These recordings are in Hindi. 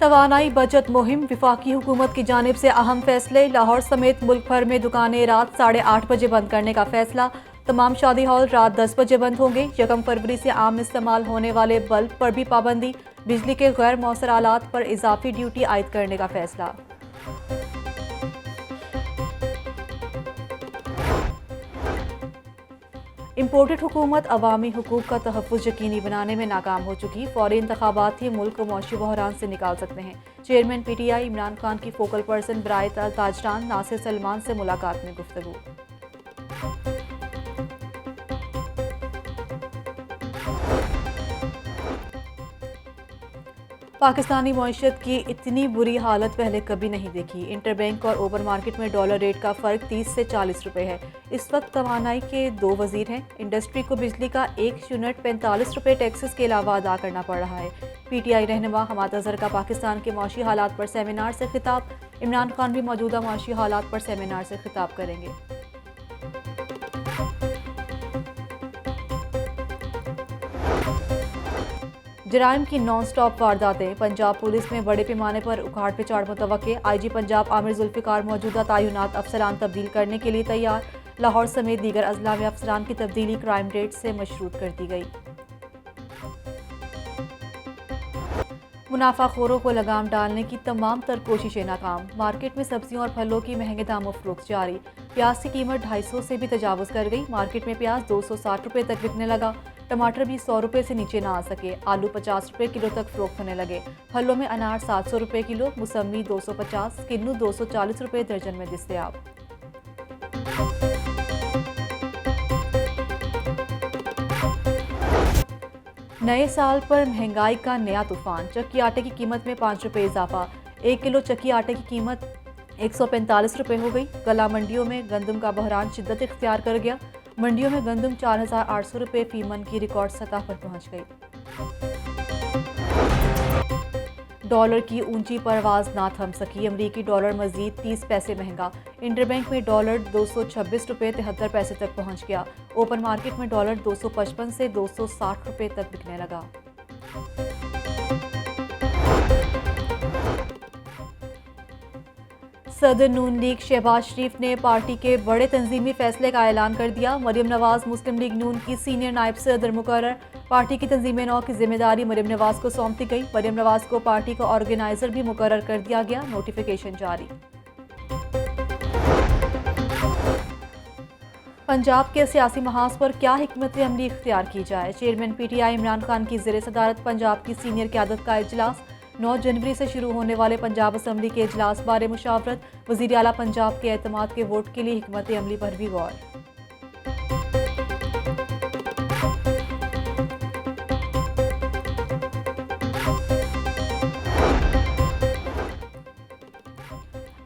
तवानाई बचत मुहिम, विफाकी हुकूमत की जानिब से अहम फैसले। लाहौर समेत मुल्क भर में दुकानें रात 8:30 बजे बंद करने का फैसला। तमाम शादी हॉल रात 10 बजे बंद होंगे। 1 फरवरी से आम इस्तेमाल होने वाले बल्ब पर भी पाबंदी। बिजली के गैर मौसर आलात पर इजाफी ड्यूटी आयद करने का फैसला। इम्पोर्टेड हुकूमत अवामी हुकूक का तहफ़्फ़ुज़ यकीनी बनाने में नाकाम हो चुकी। फौरी इंतखाबात ही मुल्क को मौशी बहरान से निकाल सकते हैं। चेयरमैन PTI इमरान खान की फोकल पर्सन बराए ताजरान नासिर सलमान से मुलाकात में गुफ्तगू। पाकिस्तानी मईशत की इतनी बुरी हालत पहले कभी नहीं देखी। इंटरबैंक और ओपन मार्केट में डॉलर रेट का फ़र्क 30 से 40 रुपये है। इस वक्त तवानाई के 2 वजीर हैं। इंडस्ट्री को बिजली का 1 यूनिट 45 रुपये टैक्सेस के अलावा अदा करना पड़ रहा है। PTI रहनुमा हमाद अजहर का पाकिस्तान के मौशी हालात पर सेमिनार से खिताब। इमरान खान भी मौजूदा मौशी हालात पर सेमिनार से खिताब करेंगे। जराइम की नॉन स्टॉप वारदातें, पंजाब पुलिस में बड़े पैमाने पर उखाड़ पिछाड़ मुतवक्के। IG पंजाब आमिर जुल्फ़िकार मौजूदा तैनात अफसरान तब्दील करने के लिए तैयार। लाहौर समेत दीगर अजला में अफसरान की तब्दीली क्राइम रेट से मशरूत कर दी गई। मुनाफाखोरों को लगाम डालने की तमाम तर कोशिशें नाकाम। मार्केट में सब्जियों और फलों की महंगे दामों फरोख्त जारी। प्याज की कीमत 250 से भी तजावुज़ कर गई। मार्केट में प्याज 260 रुपये तक बिकने लगा। टमाटर भी 100 रुपये से नीचे ना आ सके। आलू 50 रुपये किलो तक फरोख्त होने लगे। फलों में अनार 700 रुपये किलो, मौसमी 250, किन्नू 240 रुपये दर्जन में दस्तयाब। नए साल पर महंगाई का नया तूफान। चक्की आटे की कीमत में 5 रुपये इजाफा। 1 किलो चक्की आटे की कीमत 145 रुपये हो गई। गला मंडियों में गंदम का बहरान शिद्दत इख्तियार कर गया। मंडियों में गंदम 4800 रुपये फी मन की रिकॉर्ड सतह पर पहुंच गई। डॉलर की ऊंची परवाज ना थम सकी। अमरीकी डॉलर मजीद 30 पैसे महंगा। इंटरबैंक में डॉलर 226 रुपये 73 पैसे तक पहुंच गया। ओपन मार्केट में डॉलर 255 से 260 रुपये तक बिकने लगा। सदर नून लीग शहबाज शरीफ ने पार्टी के बड़े तंजीमी फैसले का ऐलान कर दिया। मरियम नवाज मुस्लिम लीग नून की सीनियर नायब सदर मुकर्रर। पार्टी की तंजीम नौ की जिम्मेदारी मरियम नवाज को सौंप दी गई। मरियम नवाज को पार्टी का ऑर्गेनाइजर भी मुकर्रर कर दिया गया। नोटिफिकेशन जारी। पंजाब के सियासी महाज पर क्या हिकमत अमली इख्तियार की जाए। चेयरमैन PTI इमरान खान की ज़ेर सदारत पंजाब की सीनियर क़यादत का इजलास। 9 जनवरी से शुरू होने वाले पंजाब असम्बली के इजलास बारे मुशावरत। वज़ीर आला पंजाब के एतमाद के वोट के लिए हिकमत अमली पर भी गौर।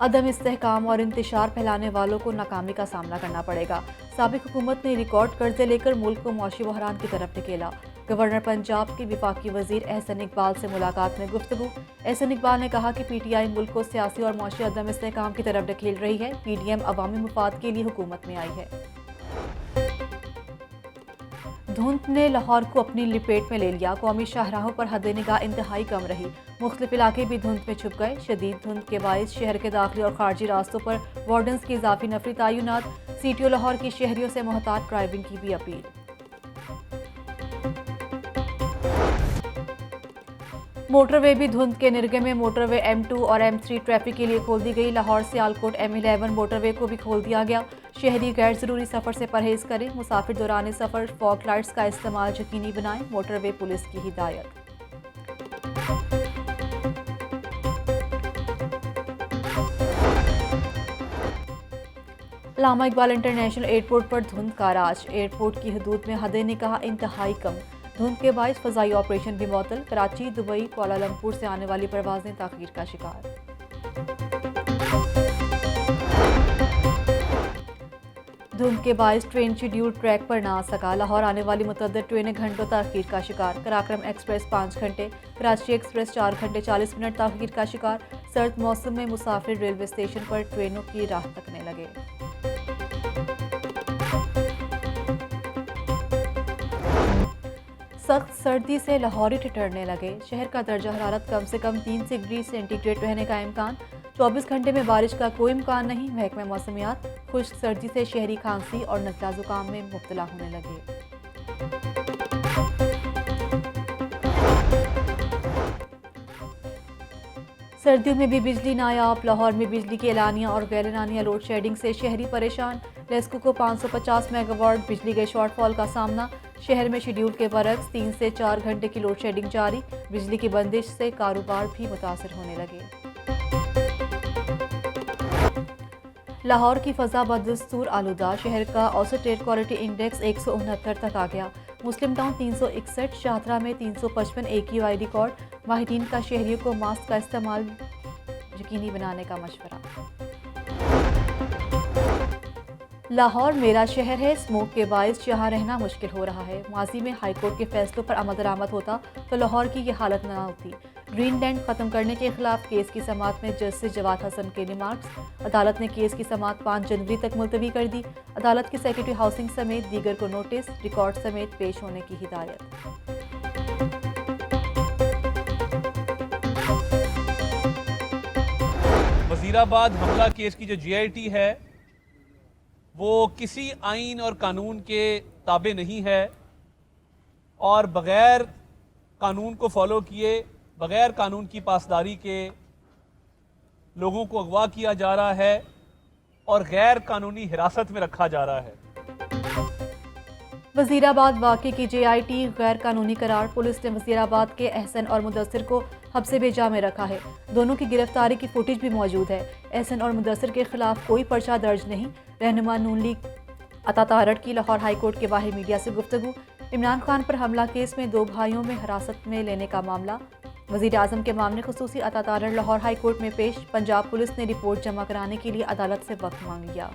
अदम इस्तेहकाम और इंतशार फैलाने वालों को नाकामी का सामना करना पड़ेगा। साबिक हुकूमत ने रिकॉर्ड कर्जे लेकर मुल्क को मौशी बहरान की तरफ ढकेला। गवर्नर पंजाब के विफाकी वजीर एहसन इकबाल से मुलाकात में गुफ्तगू। एहसन इकबाल ने कहा कि PTI मुल्क को सियासी और मौशी अदम इस्तेहकाम की तरफ ढकेल रही है। PDM अवामी मुफाद के लिए हुकूमत में आई है। धुंध ने लाहौर को अपनी लिपेट में ले लिया। कौमी शाहराहों पर हद निगाह इंतहाई कम रही। मुख्तलिफ इलाके भी धुंध में छुप गए। शदीद धुंध के बायस शहर के दाखिली और खारजी रास्तों पर वार्डन्स की इजाफी नफरी तैनात। CTO लाहौर की शहरियों से मोहतात ड्राइविंग की भी अपील। मोटरवे भी धुंध के निर्गे में। मोटरवे M2 और M3 ट्रैफिक के लिए खोल दी गई। लाहौर सियालकोट M11 मोटरवे को भी खोल दिया गया। शहरी गैर ज़रूरी सफ़र से परहेज़ करें। मुसाफिर दौरान सफ़र फॉग लाइट्स का इस्तेमाल यकीनी बनाएं। मोटरवे पुलिस की हिदायत। अल्लामा इकबाल इंटरनेशनल एयरपोर्ट पर धुंध का राज। एयरपोर्ट की हदूद में हद निगाह इंतहाई कम। धुंध के बायस फ़ज़ाई ऑपरेशन भी मुअत्तल। कराची, दुबई, कुआलालंपुर से आने वाली परवाजें ताख़ीर का शिकार। धुंध के बायस ट्रेन शेड्यूल ट्रैक पर ना आ सका। लाहौर आने वाली मुतअद्दिद ट्रेनें घंटों ताख़ीर का शिकार। कराक्रम एक्सप्रेस 5 घंटे, कराची एक्सप्रेस 4 घंटे 40 मिनट ताख़ीर का शिकार। सर्द मौसम में मुसाफिर रेलवे स्टेशन पर ट्रेनों की राह तकने लगे। सख्त सर्दी से लाहौरी ठिठुरने लगे। शहर का दर्जा हरारत कम से कम 3 डिग्री सेंटीग्रेड रहने का इम्कान। 24 घंटे में बारिश का कोई इम्कान नहीं। महकमा मौसमियात खुश्क सर्दी से शहरी खांसी और नज़ला जुकाम में मुब्तला होने लगे। सर्दियों में भी बिजली नायाब। लाहौर में बिजली की एलानिया और गैर एलानिया लोड शेडिंग से शहरी परेशान। लेस्को को 550 मेगावाट बिजली के शॉर्टफॉल का सामना। शहर में शेड्यूल के बरक्स 3 से 4 घंटे की लोड शेडिंग जारी। बिजली की बंदिश से कारोबार भी मुतासर होने लगे। लाहौर की फ़ज़ा बदस्तूर आलूदा। शहर का औसत एयर क्वालिटी इंडेक्स 169 तक आ गया। मुस्लिम टाउन 361, शाहतरा में 355 AQI रिकॉर्ड। माहिरीन का शहरियों को मास्क का इस्तेमाल यकीनी बनाने का मशवरा। लाहौर मेरा शहर है। स्मोक के बायस यहाँ रहना मुश्किल हो रहा है। माजी में हाईकोर्ट के फैसलों पर अमल दरामद होता तो लाहौर की ये हालत न होती। ग्रीन लैंड खत्म करने के खिलाफ केस की समाअत में जस्टिस जवाद हसन के रिमार्क्स। अदालत ने केस की समाअत 5 जनवरी तक मुलतवी कर दी। अदालत के सेक्रेटरी हाउसिंग समेत दीगर को नोटिस रिकॉर्ड समेत पेश होने की हिदायत। वजीराबाद हमला केस की जो GIT है वो किसी आइन और कानून के ताबे नहीं है और बग़ैर कानून को फॉलो किए, बग़ैर कानून की पासदारी के लोगों को अगवा किया जा रहा है और गैर कानूनी हिरासत में रखा जा रहा है। वजीराबाद वाक़े की JIT गैर कानूनी करार। पुलिस ने वजीराबाद के एहसन और मुदस्सिर को हब्से बेजा में रखा है। दोनों की गिरफ्तारी की फुटेज भी मौजूद है। एहसन और मुदस्सिर के खिलाफ कोई पर्चा दर्ज नहीं। रहनुमा नून लीग अता तारड़ की लाहौर हाईकोर्ट के बाहर मीडिया से गुफ्तगू। इमरान खान पर हमला केस में 2 भाइयों में हिरासत में लेने का मामला। वज़ीर आज़म के मामले खुसूसी अता तारड़ लाहौर हाईकोर्ट में पेश। पंजाब पुलिस ने रिपोर्ट जमा कराने के लिए अदालत से वक्त मांग लिया।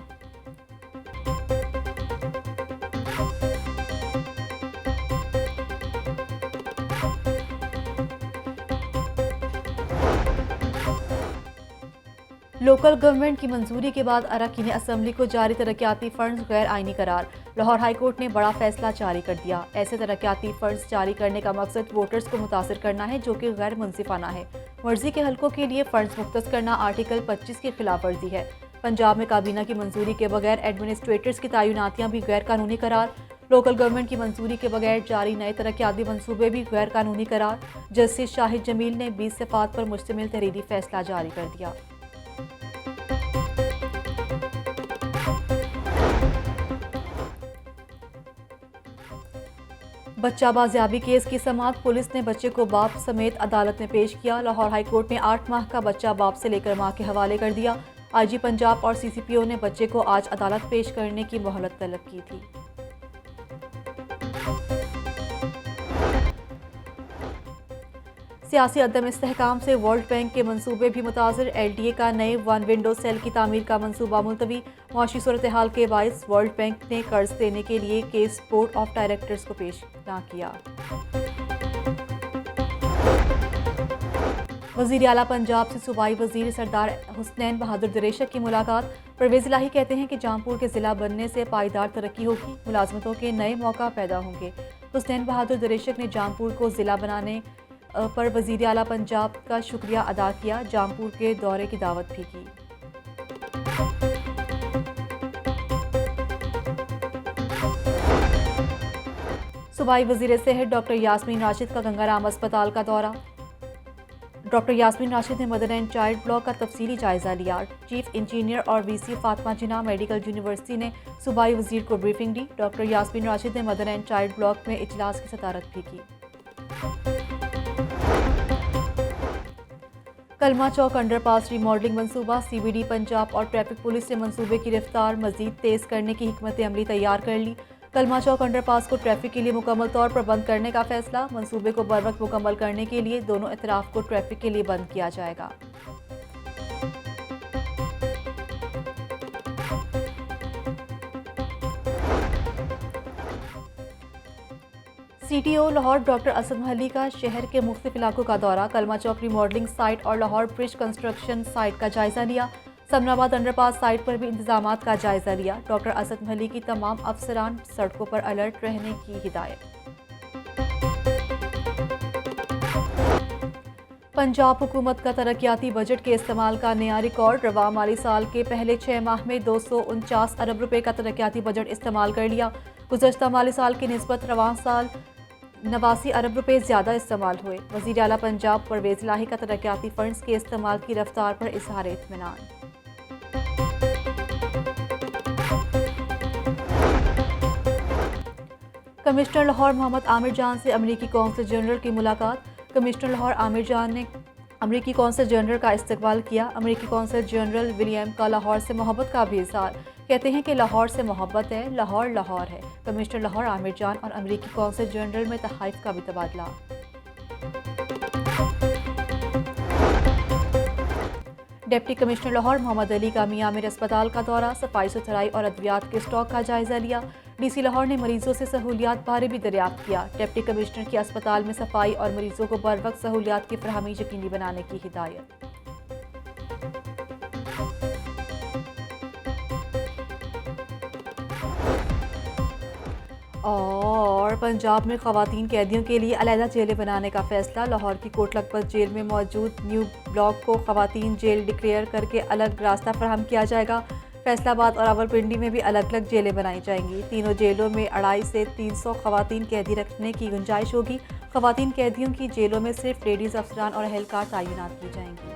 लोकल गवर्नमेंट की मंजूरी के बाद अरकान असम्बली को जारी तरक्याती फंड्स गैर आइनी करार। लाहौर हाईकोर्ट ने बड़ा फैसला जारी कर दिया। ऐसे तरक्याती फंड्स जारी करने का मकसद वोटर्स को मुतासर करना है जो कि गैर मुनसिफाना है। मर्जी के हलकों के लिए फंड्स मुख्तस करना आर्टिकल 25 की खिलाफ वर्जी है। पंजाब में काबीना की मंजूरी के बगैर एडमिनिस्ट्रेटर्स की तैनातियां भी गैर कानूनी करार। लोकल गवर्नमेंट की मंजूरी के बगैर जारी नए तरक्याती मनसूबे भी गैर कानूनी करार। जस्टिस शाहिद जमील ने 20 सफ़ात पर मुश्तमिल तहरीरी फैसला जारी कर दिया। बच्चा बाजियाबी केस की समाअत। पुलिस ने बच्चे को बाप समेत अदालत में पेश किया। लाहौर हाईकोर्ट ने 8 माह का बच्चा बाप से लेकर मां के हवाले कर दिया। IG पंजाब और CCPO ने बच्चे को आज अदालत पेश करने की मोहलत तलब की थी। सियासी अदम इस्तेहकाम से वर्ल्ड बैंक के मंसूबे भी मुतासर। LDA का नए 1 विंडो सेल की तामीर का मंसूबा मुलतवी। मुआशी सूरत हाल के बायस वर्ल्ड बैंक ने कर्ज देने के लिए केस बोर्ड ऑफ डायरेक्टर्स को पेश ना किया। वज़ीर आला पंजाब से सूबाई वज़ीर सरदार हुसनैन बहादुर दरेशक की मुलाकात। परवेज़ इलाही कहते हैं कि जामपुर के ज़िला बनने से पायदार तरक्की होगी, मुलाजमतों के नए मौका पैदा होंगे। हुसनैन बहादुर दरेशक ने जामपुर को ज़िला बनाने पर वज़ीर आला पंजाब का शुक्रिया अदा किया। जामपुर के दौरे की दावत भी की। सूबाई वज़ीर सेहत डॉक्टर यास्मीन राशिद का गंगाराम अस्पताल का दौरा। डॉक्टर यास्मीन राशिद ने मदर एंड चाइल्ड ब्लॉक का तफसीली जायजा लिया। चीफ इंजीनियर और VC फातिमा जिन्ना मेडिकल यूनिवर्सिटी ने सूबाई वज़ीर को ब्रीफिंग दी। डॉक्टर यास्मीन राशिद ने मदर एंड चाइल्ड ब्लॉक में इजलास की सदारत भी की। कलमा चौक अंडरपास रीमॉडलिंग मंसूबा। CBD पंजाब और ट्रैफिक पुलिस ने मंसूबे की रफ्तार मजीद तेज करने की हिकमत अमली तैयार कर ली। कलमा चौक अंडरपास को ट्रैफिक के लिए मुकम्मल तौर पर बंद करने का फैसला। मंसूबे को बरवक्त मुकम्मल करने के लिए दोनों इतराफ को ट्रैफिक के लिए बंद किया जाएगा। CTO लाहौर डॉक्टर असद महली का शहर के मुख्तलिफ इलाकों का दौरा। कलमा चौक रिमॉडलिंग साइट और लाहौर ब्रिज कंस्ट्रक्शन साइट का जायजा लिया। समनाबाद अंडरपास साइट पर भी इंतजामात का जायजा लिया। डॉक्टर असद महली की तमाम अफसरान सड़कों पर अलर्ट रहने की हिदायत। पंजाब हुकूमत का तरक्याती बजट के इस्तेमाल का नया रिकॉर्ड। रवा माली साल के पहले 6 माह में 249 अरब रुपए का तरक्याती बजट इस्तेमाल कर लिया। गुज़श्ता माली साल की निस्बत रवा साल 89 अरब रुपए ज़्यादा इस्तेमाल हुए। वज़ीर आला पंजाब परवेज़ इलाही का तरक्याती फंड्स के इस्तेमाल की रफ्तार पर इज़हार इत्मीनान। कमिश्नर लाहौर मोहम्मद आमिर जान से अमरीकी कौंसल जनरल की मुलाकात। कमिश्नर लाहौर आमिर जान ने अमरीकी कौंसल जनरल का इस्तकबाल किया। अमरीकी कौंसल जनरल विलियम का लाहौर से मोहब्बत का भी इजहार। कहते हैं कि लाहौर से मोहब्बत है, लाहौर लाहौर है। कमिश्नर लाहौर आमिर जान और अमरीकी कौंसल जनरल में तहाइफ का भी तबादला। डिप्टी कमिश्नर लाहौर मोहम्मद अली का मियामिर अस्पताल का दौरा, सफाई सुथराई और अद्वियात के स्टॉक का जायजा लिया। डीसी लाहौर ने मरीजों से सहूलियात बारे भी दरियाफ्त किया। डिप्टी कमिश्नर की अस्पताल में सफाई और मरीजों को बर वक्त सहूलियात की फरहमी यकीनी बनाने की हिदायत। और पंजाब में खवातीन कैदियों के लिए अलहदा जेलें बनाने का फैसला। लाहौर की कोट लखपत जेल में मौजूद न्यू ब्लॉक को खवातीन जेल डिक्लेयर करके अलग रास्ता फराहम किया जाएगा। फैसलाबाद और रावलपिंडी में भी अलग अलग जेलें बनाई जाएंगी। तीनों जेलों में 250 से 300 खवातीन कैदी रखने की गुंजाइश होगी। खवातीन कैदियों की जेलों में सिर्फ लेडीज़ अफसरान और अहलकार तैनात की जाएंगी।